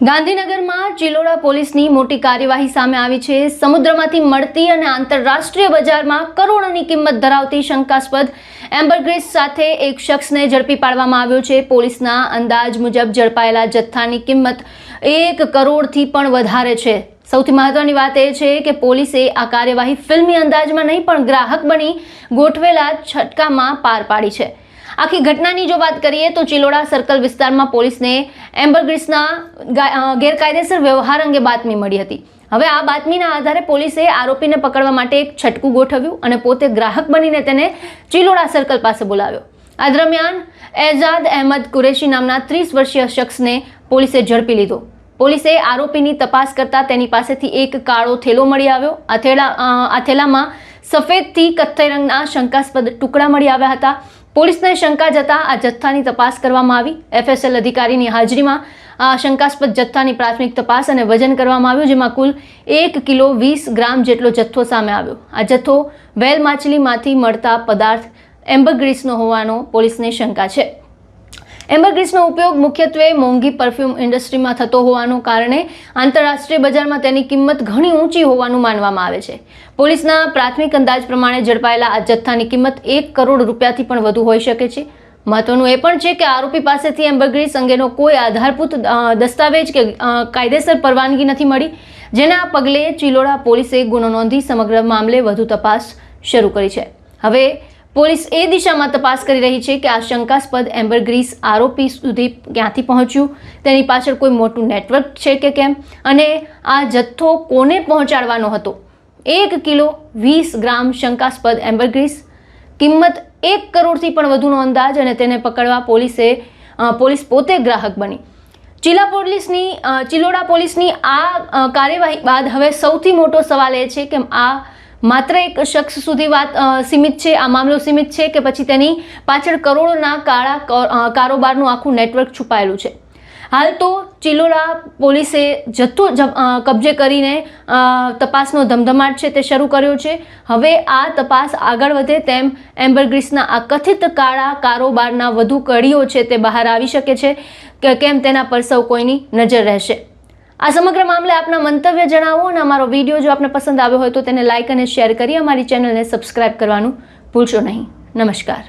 ગાંધીનગરમાં ચિલોડા પોલીસની મોટી કાર્યવાહી સામે આવી છે। સમુદ્રમાંથી મળતી અને આંતરરાષ્ટ્રીય બજારમાં કરોડોની કિંમત ધરાવતી શંકાસ્પદ એમ્બરગ્રીસ સાથે એક શખ્સને ઝડપી પાડવામાં આવ્યો છે। પોલીસના અંદાજ મુજબ ઝડપાયેલા જથ્થાની કિંમત 1 કરોડથી પણ વધારે છે। સૌથી મહત્વની વાત એ છે કે પોલીસે આ કાર્યવાહી ફિલ્મી અંદાજમાં નહીં પણ ગ્રાહક બની ગોઠવેલા છટકામાં પાર પાડી છે। આખી ઘટનાની જો વાત કરીએ તો ચિલોડા સર્કલ વિસ્તારમાં પોલીસને એમ્બરગ્રીસના ગેરકાયદેસર વ્યવહાર અંગે બાતમી મળી હતી। હવે આ બાતમીના આધારે પોલીસે આરોપીને પકડવા માટે એક છટકું ગોઠવ્યું અને પોતે ગ્રાહક બનીને તેને ચિલોડા સર્કલ પાસે બોલાવ્યો। આ દરમિયાન એજાદ અહેમદ કુરેશી નામના 30 વર્ષીય શખ્સને પોલીસે ઝડપી લીધો। પોલીસે આરોપીની તપાસ કરતા તેની પાસેથી એક કાળો થેલો મળી આવ્યો। આ થેલામાં સફેદથી કથ્થઈ રંગના શંકાસ્પદ ટુકડા મળી આવ્યા હતા। પોલીસને શંકા જતા આ જથ્થાની તપાસ કરવામાં આવી। FSL અધિકારીની હાજરીમાં આ શંકાસ્પદ જથ્થાની પ્રાથમિક તપાસ અને વજન કરવામાં આવ્યું, જેમાં કુલ 1 કિલો 20 ગ્રામ જેટલો જથ્થો સામે આવ્યો। આ જથ્થો વેલ માછલીમાંથી મળતા પદાર્થ એમ્બરગ્રીસનો હોવાનો પોલીસને શંકા છે। એમ્બરગ્રીસનો ઉપયોગ મુખ્યત્વે મોંઘી પરફ્યુમ ઇન્ડસ્ટ્રીમાં થતો હોવાને કારણે આંતરરાષ્ટ્રીય બજારમાં તેની કિંમત ઘણી ઊંચી હોવાનું માનવામાં આવે છે। પોલીસના પ્રાથમિક અંદાજ પ્રમાણે ઝડપાયેલા આ જથ્થાની કિંમત 1 કરોડ રૂપિયાથી પણ વધુ હોઈ શકે છે। મહત્વનું એ પણ છે કે આરોપી પાસેથી એમ્બરગ્રીસ અંગેનો કોઈ આધારભૂત દસ્તાવેજ કે કાયદેસર પરવાનગી નથી મળી, જેના પગલે ચિલોડા પોલીસે ગુનો નોંધી સમગ્ર મામલે વધુ તપાસ શરૂ કરી છે। હવે પોલીસ એ દિશામાં તપાસ કરી રહી છે કે આ શંકાસ્પદ એમ્બરગ્રીસ આરોપી સુધી ક્યાંથી પહોંચ્યું, તેની પાછળ કોઈ મોટું નેટવર્ક છે કે કેમ, અને આ જથ્થો કોને પહોંચાડવાનો હતો। 1 કિલો 20 ગ્રામ શંકાસ્પદ એમ્બરગ્રીસ, કિંમત 1 કરોડથી પણ વધુનો અંદાજ, અને તેને પકડવા પોલીસ પોતે ગ્રાહક બની। ચિલોડા પોલીસની આ કાર્યવાહી બાદ હવે સૌથી મોટો સવાલ એ છે કે આ માત્ર એક શખ્સ સુધી વાત સીમિત છે, આ મામલો સીમિત છે કે પછી તેની પાછળ કરોડોના કાળા કારોબારનું આખું નેટવર્ક છુપાયેલું છે। હાલ તો ચિલોડા પોલીસે જથ્થો કબજે કરીને તપાસનો ધમધમાટ છે તે શરૂ કર્યો છે। હવે આ તપાસ આગળ વધે તેમ એમ્બરગ્રીસના આ કથિત કાળા કારોબારના વધુ કડીઓ છે તે બહાર આવી શકે છે કે કેમ તેના પર સૌ કોઈની નજર રહેશે। આ સમગ્ર મામલે આપના મંતવ્ય જણાવો અને અમારો વિડીયો જો આપને પસંદ આવ્યો હોય તો તેને લાઇક અને શેર કરી અમારી ચેનલને સબસ્ક્રાઇબ કરવાનું ભૂલશો નહીં। નમસ્કાર।